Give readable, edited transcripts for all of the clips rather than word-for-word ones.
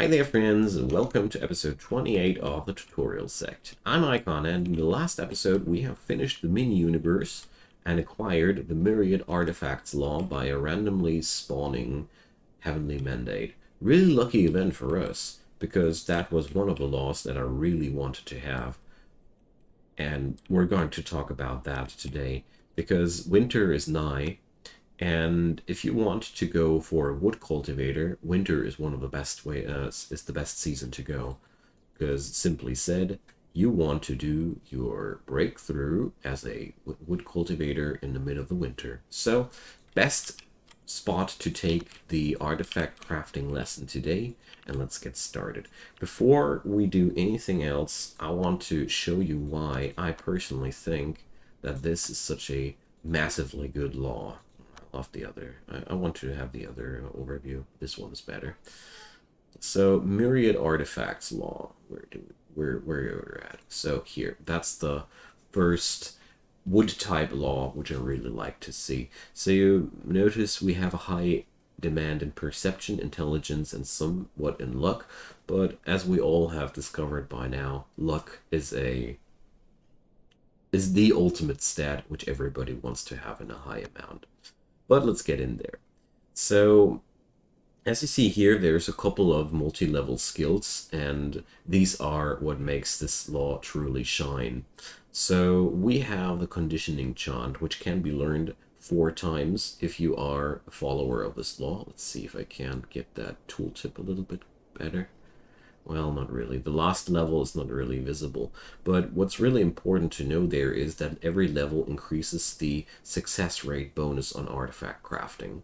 Hi there friends, and welcome to episode 28 of the tutorial sect. I'm Icon, and in the last episode we have finished the mini-universe and acquired the myriad artifacts law by a randomly spawning heavenly mandate. Really lucky event for us, because that was one of the laws that I really wanted to have. And we're going to talk about that today, because winter is nigh. And if you want to go for a wood cultivator, winter is one of the best is the best season to go, because simply said, you want to do your breakthrough as a wood cultivator in the middle of the winter. So, best spot to take the artifact crafting lesson today, and let's get started. Before we do anything else, I want to show you why I personally think that this is such a massively good law. Off the other. I want to have the other overview. This one's better. So myriad artifacts law. Where we're at? So here, that's the first wood type law, which I really like to see. So you notice we have a high demand in perception, intelligence, and somewhat in luck. But as we all have discovered by now, luck is the ultimate stat which everybody wants to have in a high amount. But let's get in there. So, as you see here, there's a couple of multi-level skills, and these are what makes this law truly shine. So, we have the conditioning chant, which can be learned 4 times if you are a follower of this law. Let's see if I can get that tooltip a little bit better. Well, not really. The last level is not really visible. But what's really important to know there is that every level increases the success rate bonus on artifact crafting.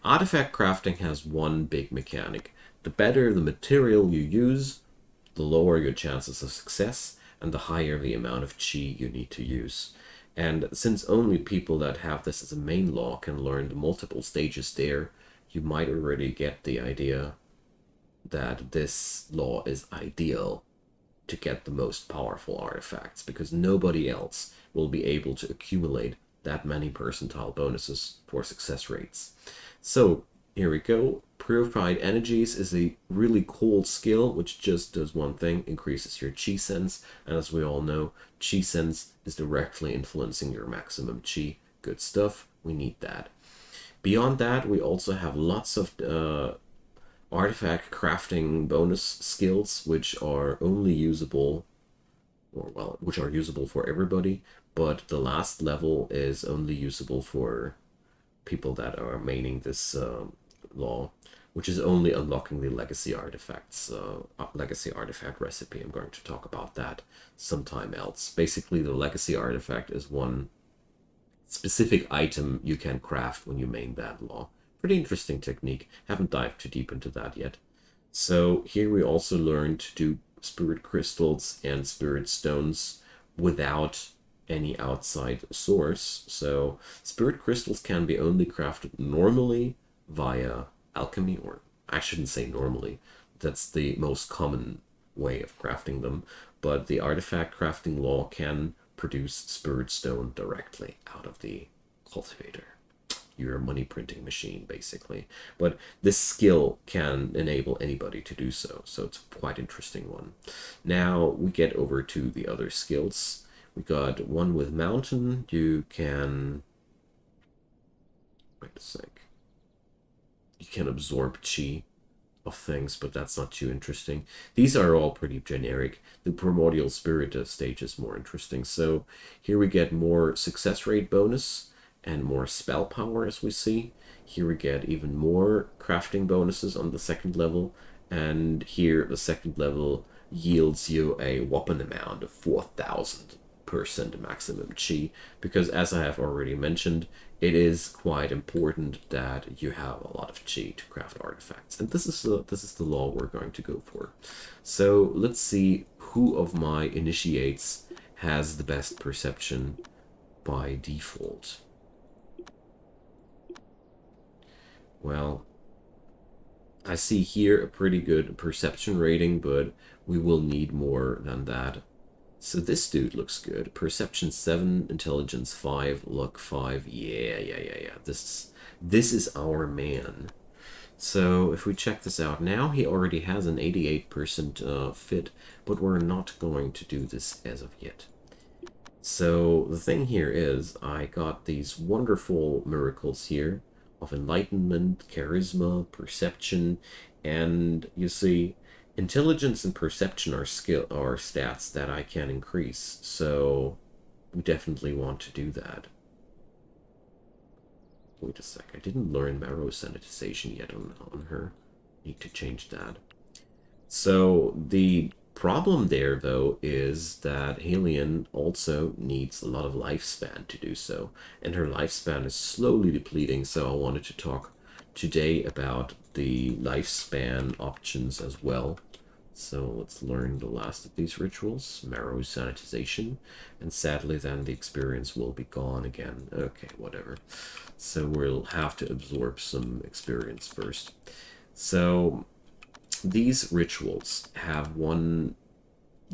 Artifact crafting has one big mechanic. The better the material you use, the lower your chances of success, and the higher the amount of chi you need to use. And since only people that have this as a main law can learn the multiple stages there, you might already get the idea that this law is ideal to get the most powerful artifacts, because nobody else will be able to accumulate that many percentile bonuses for success rates. So here we go. Purified Energies is a really cool skill which just does one thing: increases your chi sense. And as we all know, chi sense is directly influencing your maximum chi. Good stuff. We need that. Beyond that, we also have lots of artifact crafting bonus skills which are only usable, or well, which are usable for everybody, but the last level is only usable for people that are maining this law, which is only unlocking the legacy artifacts, legacy artifact recipe. I'm going to talk about that sometime else. Basically, the legacy artifact is one specific item you can craft when you main that law. Pretty interesting technique. Haven't dived too deep into that yet. So here we also learned to do spirit crystals and spirit stones without any outside source. So spirit crystals can be only crafted normally via alchemy, or I shouldn't say normally. That's the most common way of crafting them. But the artifact crafting law can produce spirit stone directly out of the cultivator. Your money printing machine, basically. But this skill can enable anybody to do so, so it's a quite interesting one. Now we get over to the other skills. We got one with mountain. You can, wait a sec, you can absorb chi of things, but that's not too interesting. These are all pretty generic. The primordial spirit stage is more interesting. So here we get more success rate bonus and more spell power, as we see. Here we get even more crafting bonuses on the second level, and here the second level yields you a whopping amount of 4,000% maximum chi, because as I have already mentioned, it is quite important that you have a lot of chi to craft artifacts, and this is the law we're going to go for. So let's see who of my initiates has the best perception by default. Well, I see here a pretty good perception rating, but we will need more than that. So this dude looks good. Perception 7, intelligence 5, luck 5. Yeah. This is our man. So if we check this out now, he already has an 88% fit, but we're not going to do this as of yet. So the thing here is I got these wonderful miracles here of enlightenment, charisma, perception, and you see, intelligence and perception are stats that I can increase. So we definitely want to do that. Wait a sec, I didn't learn marrow sanitization yet on her. Need to change that. So the problem there, though, is that Helion also needs a lot of lifespan to do so. And her lifespan is slowly depleting, so I wanted to talk today about the lifespan options as well. So let's learn the last of these rituals, marrow sanitization, and sadly then the experience will be gone again. Okay, whatever. So we'll have to absorb some experience first. So these rituals have one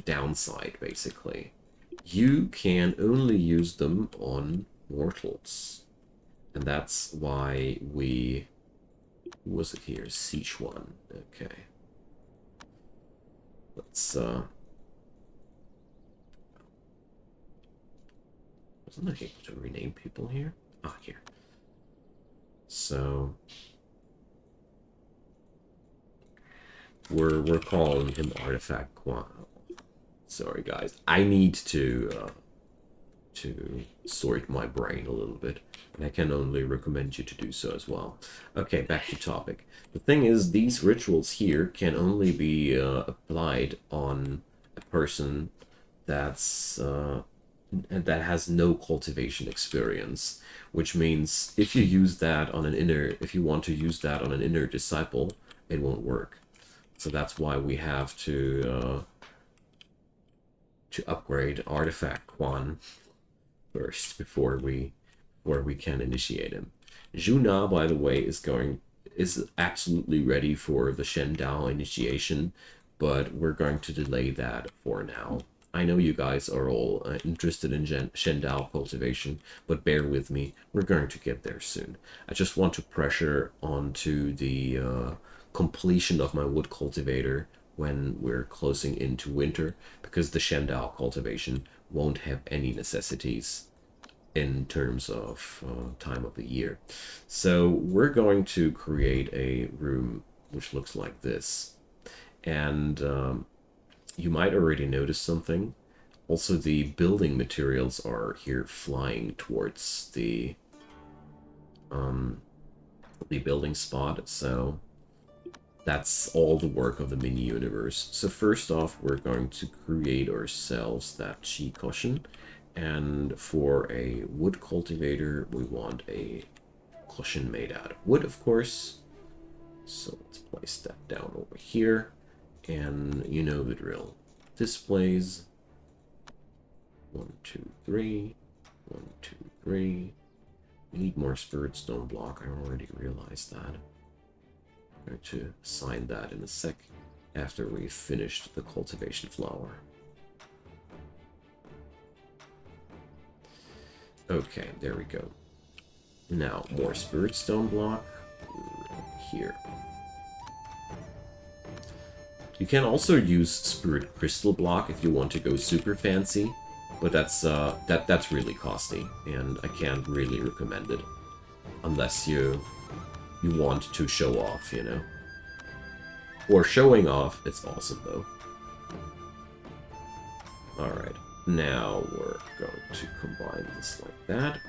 downside, basically. You can only use them on mortals. And that's why we... Who was it here? Sichuan. Okay. Let's, wasn't I able to rename people here? Ah, here. So... We're calling him Artifact Quan. Sorry, guys. I need to sort my brain a little bit, and I can only recommend you to do so as well. Okay, back to topic. The thing is, these rituals here can only be applied on a person that's that has no cultivation experience, which means if you use that on if you want to use that on an inner disciple, it won't work. So that's why we have to upgrade Artifact Quan first before we can initiate him. Juna, by the way, is absolutely ready for the Shen Dao initiation, but we're going to delay that for now. I know you guys are all interested in Shen Dao cultivation, but bear with me, we're going to get there soon. I just want to pressure onto the completion of my wood cultivator when we're closing into winter, because the Shen Dao cultivation won't have any necessities in terms of time of the year. So we're going to create a room which looks like this. And you might already notice something. Also, the building materials are here flying towards the building spot. So that's all the work of the mini universe. So first off, we're going to create ourselves that chi cushion. And for a wood cultivator, we want a cushion made out of wood, of course. So let's place that down over here. And you know the drill. Displays. 1, 2, 3. 1, 2, 3. We need more spirit stone block. I already realized that. I'm going to assign that in a sec after we've finished the cultivation flower. Okay, there we go. Now, more spirit stone block here. You can also use spirit crystal block if you want to go super fancy, but that's really costly, and I can't really recommend it unless you want to show off, you know. For showing off, it's awesome though. Alright, now we're going to combine this like that.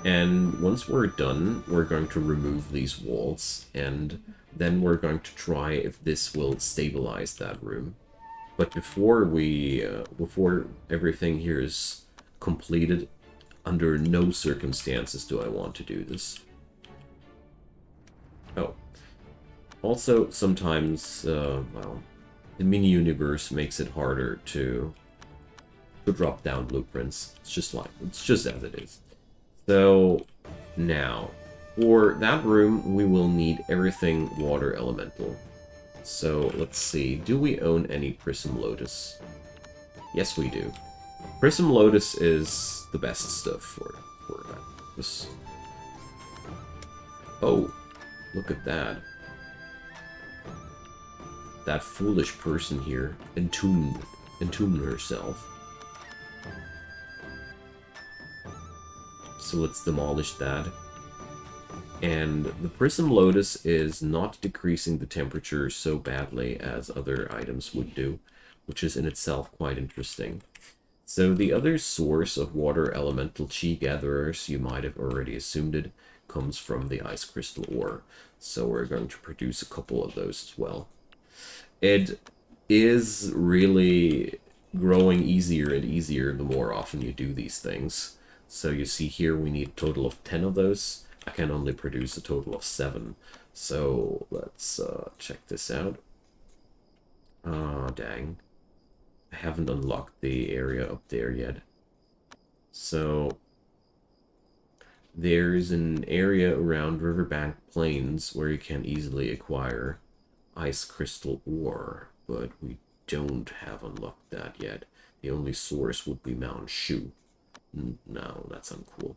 And once we're done, we're going to remove these walls, and then we're going to try if this will stabilize that room. But before everything here is completed, under no circumstances do I want to do this. Oh. Also, sometimes, well, the mini-universe makes it harder to drop down blueprints. It's just as it is. So, now, for that room, we will need everything water elemental. So, let's see. Do we own any Prism Lotus? Yes, we do. Prism Lotus is the best stuff for that. Oh, look at that. That foolish person here entombed herself. So let's demolish that. And the Prism Lotus is not decreasing the temperature so badly as other items would do, which is in itself quite interesting. So the other source of water elemental chi gatherers, you might have already assumed it, comes from the ice crystal ore. So we're going to produce a couple of those as well. It is really growing easier and easier the more often you do these things. So you see here we need a total of 10 of those. I can only produce a total of 7. So let's check this out. Ah, dang. I haven't unlocked the area up there yet. So there's an area around Riverbank Plains where you can easily acquire ice crystal ore, but we don't have unlocked that yet. The only source would be Mount Shu. No, that's uncool.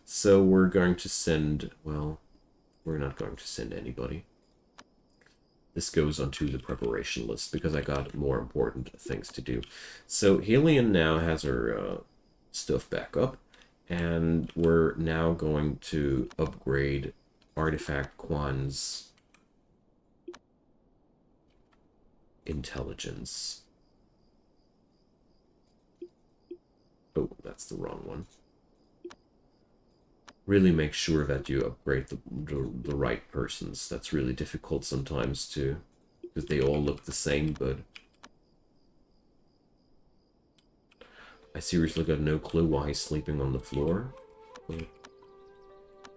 So we're going to send, well, we're not going to send anybody. This goes onto the preparation list because I got more important things to do. So Helion now has her stuff back up, and we're now going to upgrade Artifact Quan's intelligence. Oh, that's the wrong one. Really make sure that you upgrade the right persons. That's really difficult sometimes too, because they all look the same, but I seriously got no clue why he's sleeping on the floor. But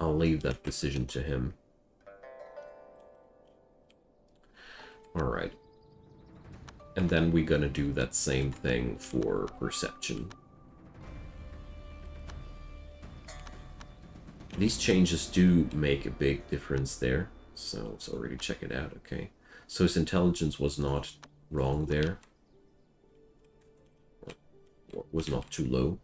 I'll leave that decision to him. Alright. And then we're gonna do that same thing for perception. These changes do make a big difference there, so let's already check it out, okay. So his intelligence was not wrong there. Was not too low.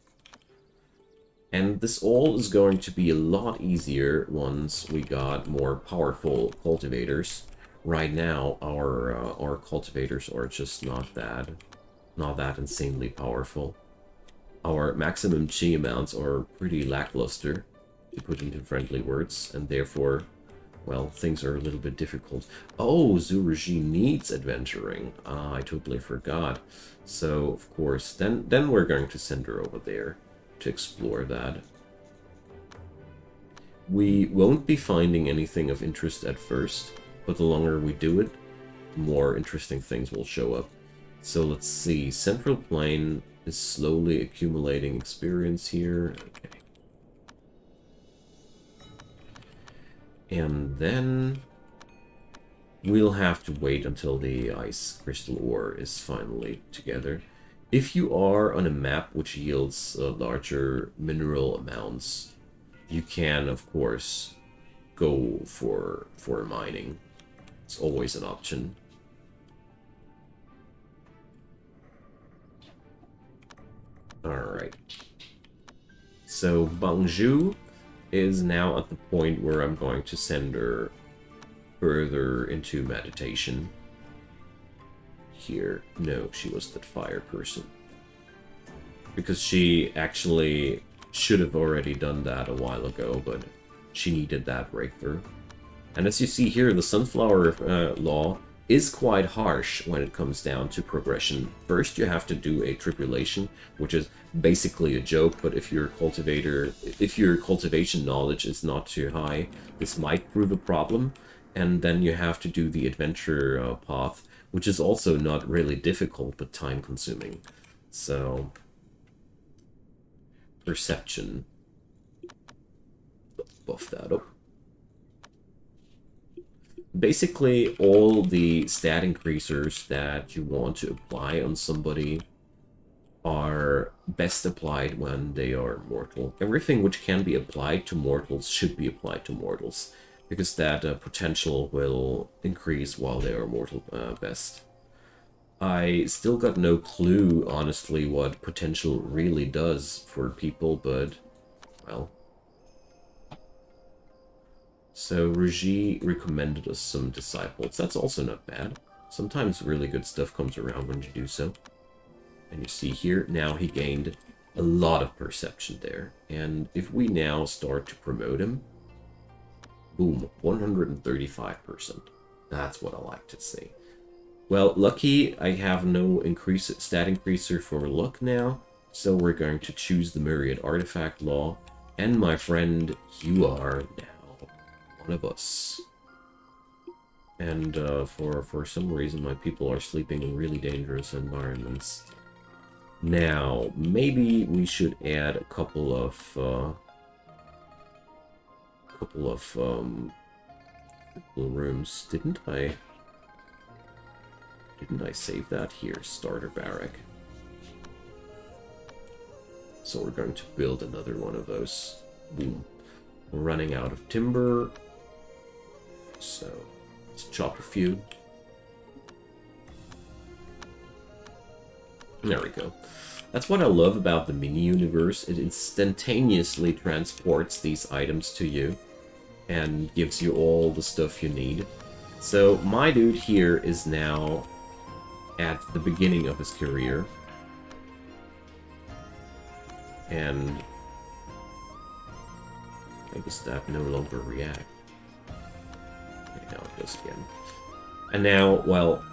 And this all is going to be a lot easier once we got more powerful cultivators. Right now, our cultivators are just not that insanely powerful. Our maximum chi amounts are pretty lackluster, to put into friendly words, and therefore, well, things are a little bit difficult. Oh, Zuraji needs adventuring. Ah, I totally forgot. So, of course, then we're going to send her over there to explore that. We won't be finding anything of interest at first, but the longer we do it, the more interesting things will show up. So let's see. Central Plain is slowly accumulating experience here. Okay. And then we'll have to wait until the ice crystal ore is finally together. If you are on a map which yields larger mineral amounts, you can, of course, go for mining. It's always an option. Alright. So Bangju is now at the point where I'm going to send her further into meditation. Here. No, she was that fire person. Because she actually should have already done that a while ago, but she needed that breakthrough. And as you see here, the sunflower law is quite harsh when it comes down to progression. First, you have to do a tribulation, which is basically a joke, but if your cultivation knowledge is not too high, this might prove a problem. And then you have to do the adventure path, which is also not really difficult, but time-consuming. So, perception. Let's buff that up. Basically, all the stat increasers that you want to apply on somebody are best applied when they are mortal. Everything which can be applied to mortals should be applied to mortals, because that potential will increase while they are mortal best. I still got no clue, honestly, what potential really does for people, but, well, So Raji recommended us some disciples. That's also not bad. Sometimes really good stuff comes around when you do so. And you see here, now he gained a lot of perception there. And if we now start to promote him, boom, 135%. That's what I like to see. Well, lucky, I have no stat increaser for luck now, so we're going to choose the Myriad Artifact Law. And my friend, you are now one of us. And for some reason, my people are sleeping in really dangerous environments. Now, maybe we should add a couple of rooms. Didn't I save that here? Starter barrack. So we're going to build another one of those. Boom. We're running out of timber. So let's chop a few. There we go. That's what I love about the mini-universe. It instantaneously transports these items to you and gives you all the stuff you need. So my dude here is now at the beginning of his career. And I guess that no longer react. Okay, now it does again. And now, well,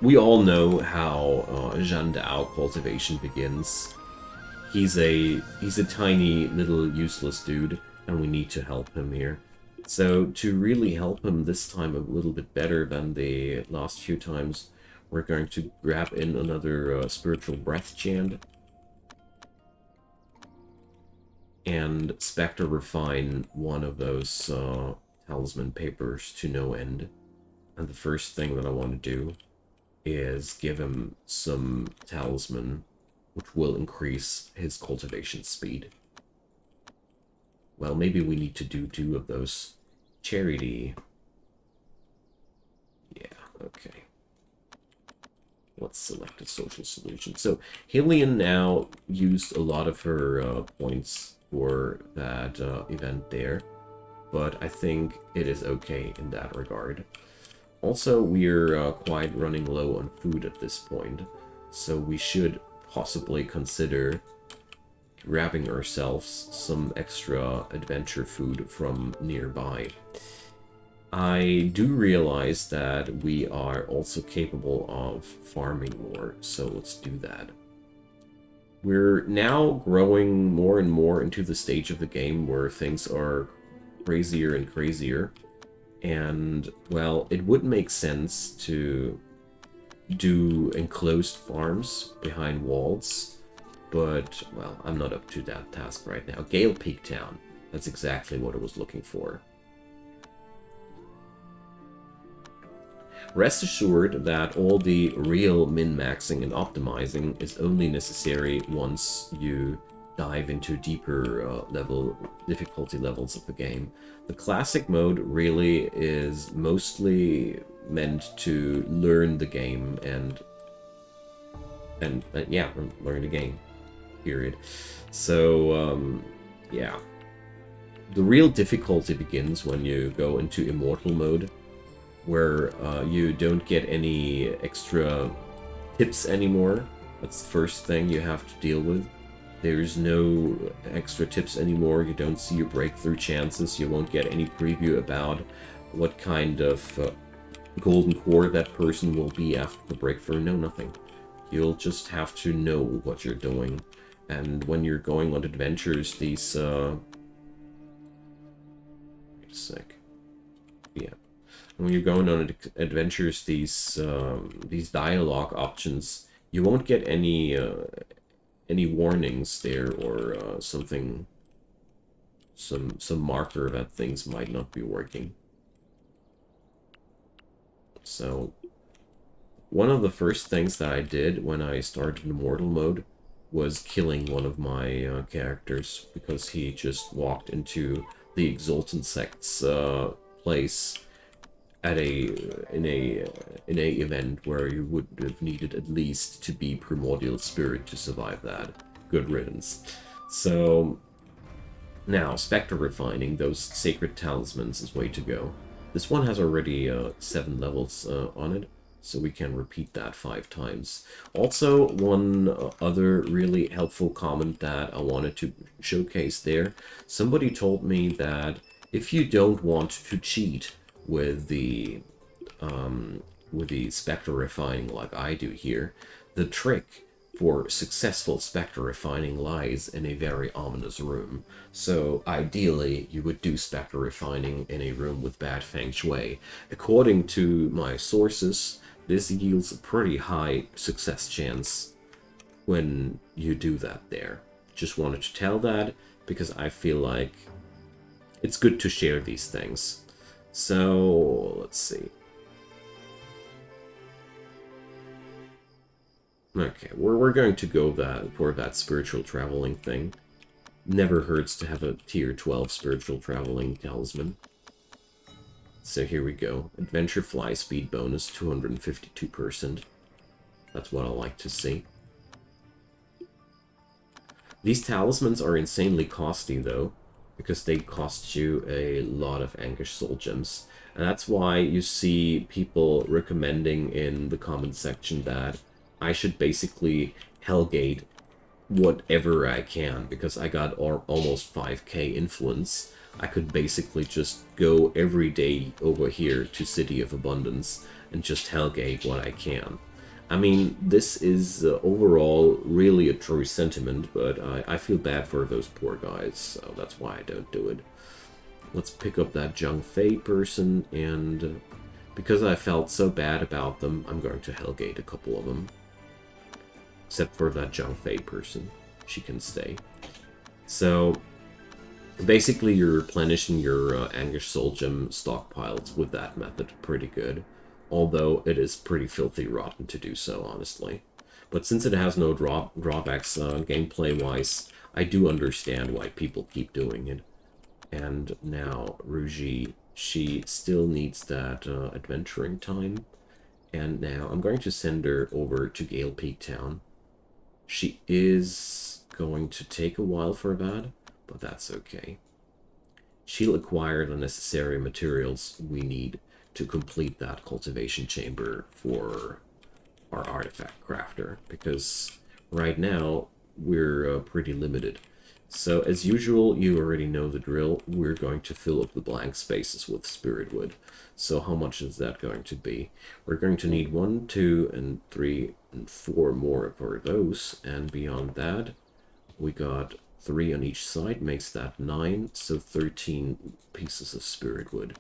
we all know how Zhandao cultivation begins. He's a tiny little useless dude, and we need to help him here. So to really help him this time a little bit better than the last few times, we're going to grab in another spiritual breath chant. And Spectre refine one of those talisman papers to no end. And the first thing that I want to do is give him some talisman, which will increase his cultivation speed. Well, maybe we need to do 2 of those. Charity. Yeah, okay. Let's select a social solution. So, Hillian now used a lot of her points for that event there, but I think it is okay in that regard. Also, we're quite running low on food at this point, so we should possibly consider grabbing ourselves some extra adventure food from nearby. I do realize that we are also capable of farming more, so let's do that. We're now growing more and more into the stage of the game where things are crazier and crazier. And, well, it would make sense to do enclosed farms behind walls. But, well, I'm not up to that task right now. Gale Peak Town. That's exactly what I was looking for. Rest assured that all the real min-maxing and optimizing is only necessary once you dive into deeper difficulty levels of the game. The classic mode really is mostly meant to learn the game and yeah, learn the game, period. So, yeah. The real difficulty begins when you go into Immortal mode, where you don't get any extra tips anymore. That's the first thing you have to deal with. There's no extra tips anymore. You don't see your breakthrough chances. You won't get any preview about what kind of golden core that person will be after the breakthrough. No, nothing. You'll just have to know what you're doing. And when you're going on adventures, these... wait a sec. Yeah. When you're going on adventures, these dialogue options, you won't get any warnings there or something, some marker that things might not be working. So, one of the first things that I did when I started Immortal mode was killing one of my characters because he just walked into the Exultant Sect's place at in a event where you would have needed at least to be Primordial Spirit to survive that. Good riddance. So Now, Spectre Refining, those Sacred Talismans is way to go. This one has already 7 levels on it, so we can repeat that 5 times. Also, one other really helpful comment that I wanted to showcase there. Somebody told me that if you don't want to cheat with the Spectre Refining like I do here, the trick for successful Spectre Refining lies in a very ominous room. So ideally, you would do Spectre Refining in a room with bad Feng Shui. According to my sources, this yields a pretty high success chance when you do that there. Just wanted to tell that because I feel like it's good to share these things. So, let's see. Okay, we're going to go for that spiritual traveling thing. Never hurts to have a tier 12 spiritual traveling talisman. So here we go. Adventure fly speed bonus, 252%. That's what I like to see. These talismans are insanely costly though, because they cost you a lot of Anguish Soul Gems. And that's why you see people recommending in the comment section that I should basically Hellgate whatever I can, because I got almost 5k influence. I could basically just go every day over here to City of Abundance and just Hellgate what I can. I mean, this is overall really a true sentiment, but I feel bad for those poor guys, so that's why I don't do it. Let's pick up that Zhang Fei person, and because I felt so bad about them, I'm going to Hellgate a couple of them. Except for that Zhang Fei person. She can stay. So, basically you're replenishing your Anguish Soul Gem stockpiles with that method pretty good. Although it is pretty filthy rotten to do so, honestly. But since it has no drawbacks gameplay-wise, I do understand why people keep doing it. And now, Ruji, she still needs that adventuring time. And now I'm going to send her over to Gale Peak Town. She is going to take a while for that, but that's okay. She'll acquire the necessary materials we need to complete that cultivation chamber for our artifact crafter, because right now we're pretty limited. So as usual, you already know the drill. We're going to fill up the blank spaces with spirit wood. So how much is that going to be? We're going to need 1, 2, and 3, and 4 more for those. And beyond that, we got 3 on each side, makes that 9. So 13 pieces of spirit wood.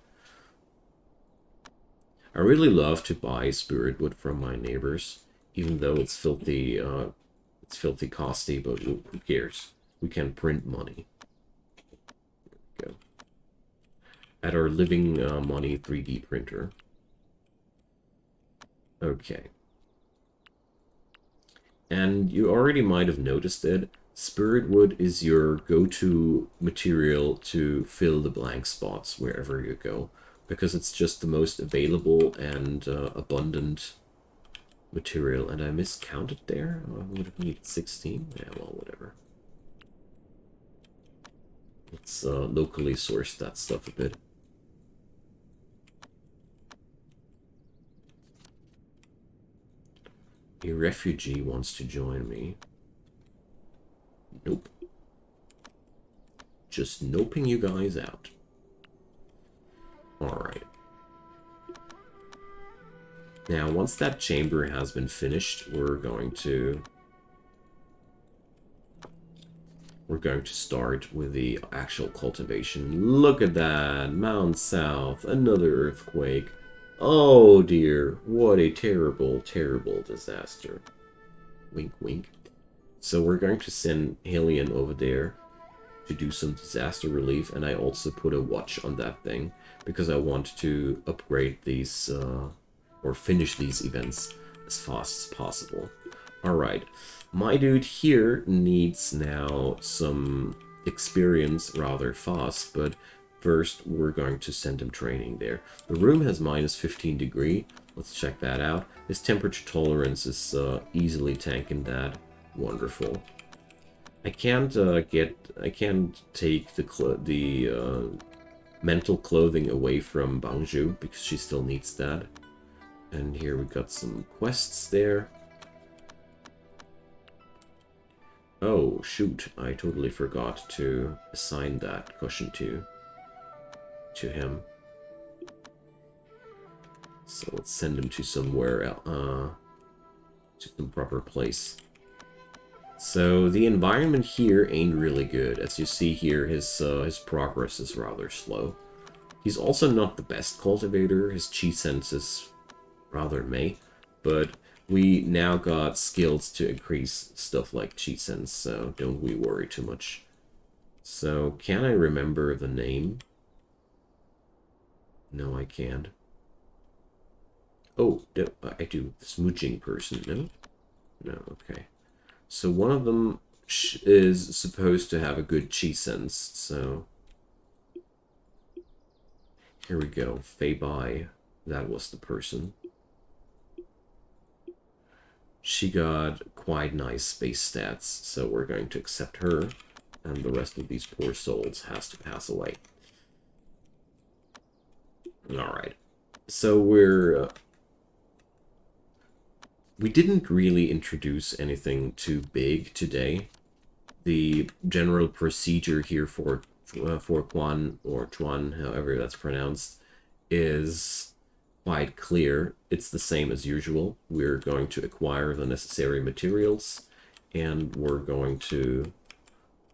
I really love to buy spirit wood from my neighbors, even though it's filthy costly, but who cares? We can print money. There we go. At our living money 3D printer. Okay. And you already might have noticed it. Spirit wood is your go-to material to fill the blank spots wherever you go, because it's just the most available and abundant material. And I miscounted there. I would have needed 16. Yeah, well, whatever. Let's locally source that stuff a bit. A refugee wants to join me. Nope. Just noping you guys out. Alright. Now, once that chamber has been finished, we're going to start with the actual cultivation. Look at that! Mount South, another earthquake. Oh dear, what a terrible, terrible disaster. Wink, wink. So we're going to send Helion over there to do some disaster relief, and I also put a watch on that thing, because I want to upgrade these, or finish these events as fast as possible. Alright, my dude here needs now some experience rather fast, but first we're going to send him training there. The room has minus 15 degree. Let's check that out. His temperature tolerance is easily tanking that. Wonderful. I can't take the mental clothing away from Bangju because she still needs that. And here we got some quests there. Oh, shoot, I totally forgot to assign that cushion to him. So let's send him to somewhere, to some proper place. So the environment here ain't really good. As you see here, his progress is rather slow. He's also not the best cultivator. His chi sense is rather meh, but we now got skills to increase stuff like chi sense, so don't we worry too much. So can I remember the name? No, I can't. Oh, no, I do. Smooching person, no? No, okay. So one of them is supposed to have a good chi sense, so... Here we go, Fei Bai. That was the person. She got quite nice space stats, so we're going to accept her, and the rest of these poor souls has to pass away. Alright, so we didn't really introduce anything too big today. The general procedure here for Quan, or Chuan, however that's pronounced, is quite clear. It's the same as usual. We're going to acquire the necessary materials, and we're going to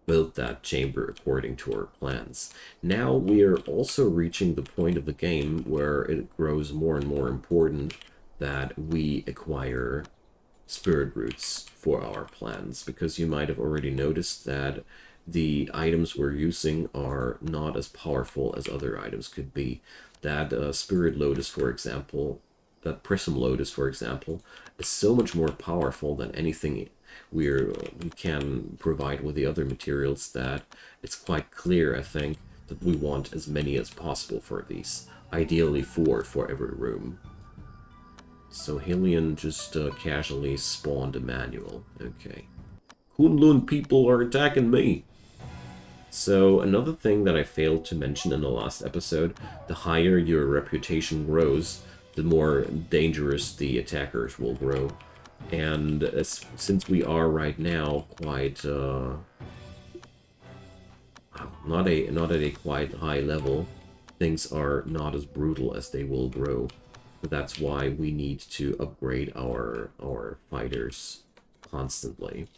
build that chamber according to our plans. Now we are also reaching the point of the game where it grows more and more important that we acquire spirit roots for our plans, because you might have already noticed that the items we're using are not as powerful as other items could be. That spirit lotus, for example, that prism lotus, for example, is so much more powerful than anything we can provide with the other materials that it's quite clear, I think, that we want as many as possible for these. Ideally 4 for every room. So Hylian just casually spawned a manual. Okay. Kunlun people are attacking me! So another thing that I failed to mention in the last episode, the higher your reputation grows, the more dangerous the attackers will grow. And since we are right now quite not at a quite high level, things are not as brutal as they will grow. But that's why we need to upgrade our fighters constantly.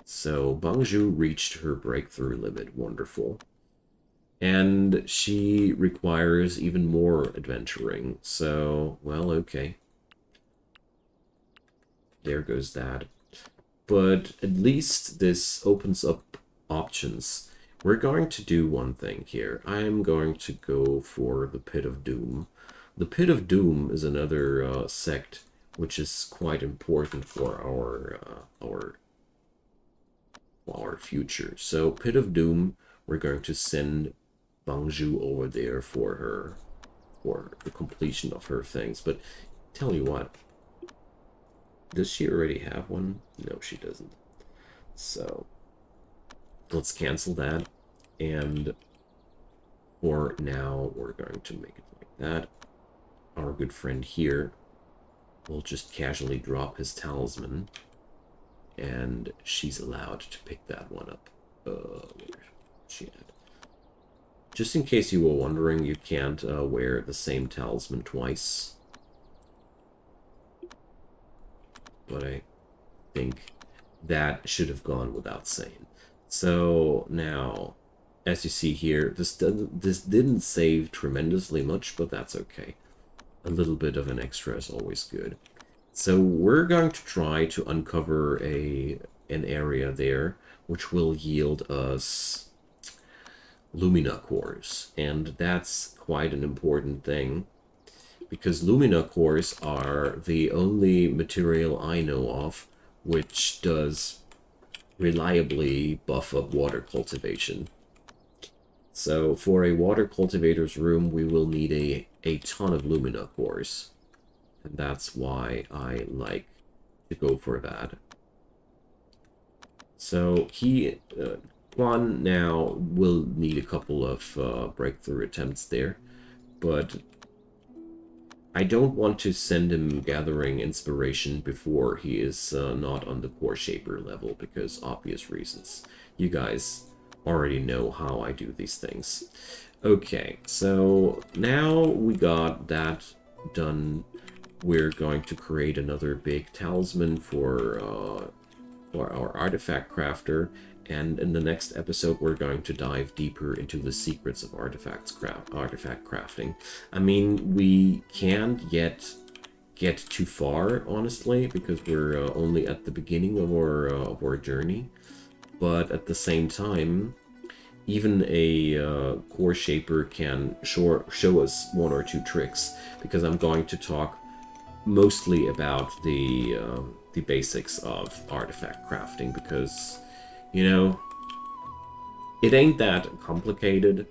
So Bangju reached her breakthrough limit, wonderful. And she requires even more adventuring, so, well, okay. There goes that. But at least this opens up options. We're going to do one thing here. I'm going to go for the Pit of Doom. The Pit of Doom is another sect which is quite important for our future. So Pit of Doom, we're going to send Bangju over there for the completion of her things. But tell you what, does she already have one? No, she doesn't. So let's cancel that, and for now we're going to make it like that. Our good friend here will just casually drop his talisman, and she's allowed to pick that one up. Where's she at? Just in case you were wondering, you can't wear the same talisman twice. But I think that should have gone without saying. So now, as you see here, this didn't save tremendously much, but that's okay. A little bit of an extra is always good. So we're going to try to uncover an area there, which will yield us Lumina cores, and that's quite an important thing, because Lumina cores are the only material I know of which does reliably buff up water cultivation. So for a water cultivator's room, we will need a ton of Lumina cores. And that's why I like to go for that. So Quan now will need a couple of breakthrough attempts there, but I don't want to send him gathering inspiration before he is not on the core shaper level, because obvious reasons. You guys already know how I do these things. Okay, so now we got that done. We're going to create another big talisman for our artifact crafter, and in the next episode we're going to dive deeper into the secrets of artifact crafting. I mean, we can't yet get too far, honestly, because we're only at the beginning of our journey, but at the same time, even a core shaper can show us one or two tricks, because I'm going to talk mostly about the basics of artifact crafting, because, you know, it ain't that complicated.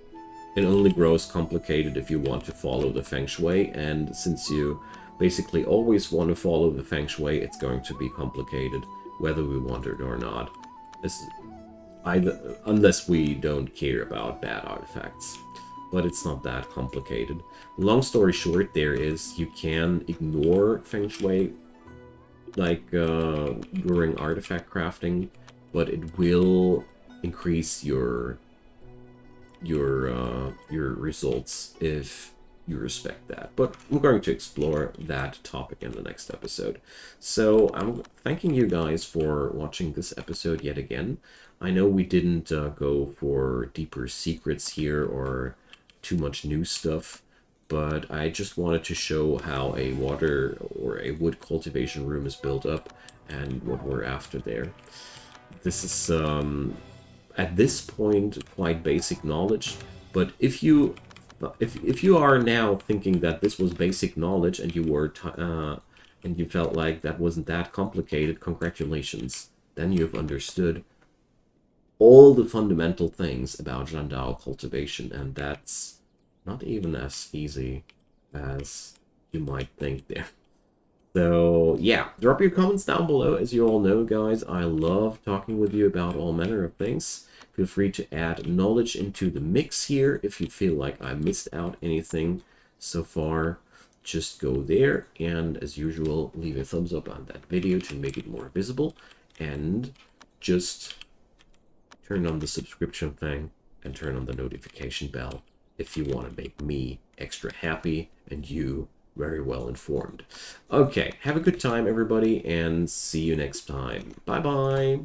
It only grows complicated if you want to follow the Feng Shui, and since you basically always want to follow the Feng Shui, it's going to be complicated whether we want it or not. Unless we don't care about bad artifacts. But it's not that complicated. Long story short, there is, you can ignore Feng Shui like during artifact crafting, but it will increase your results if you respect that. But we're going to explore that topic in the next episode. So I'm thanking you guys for watching this episode yet again. I know we didn't go for deeper secrets here or too much new stuff, but I just wanted to show how a water or a wood cultivation room is built up and what we're after there. This is at this point quite basic knowledge, but if you are now thinking that this was basic knowledge and and you felt like that wasn't that complicated, congratulations. Then you've understood all the fundamental things about Jandao cultivation, and that's not even as easy as you might think there. So, yeah, drop your comments down below. As you all know, guys, I love talking with you about all manner of things. Feel free to add knowledge into the mix here if you feel like I missed out anything so far. Just go there, and as usual, leave a thumbs up on that video to make it more visible, and just turn on the subscription thing and turn on the notification bell if you want to make me extra happy and you very well informed. Okay, have a good time, everybody, and see you next time. Bye-bye.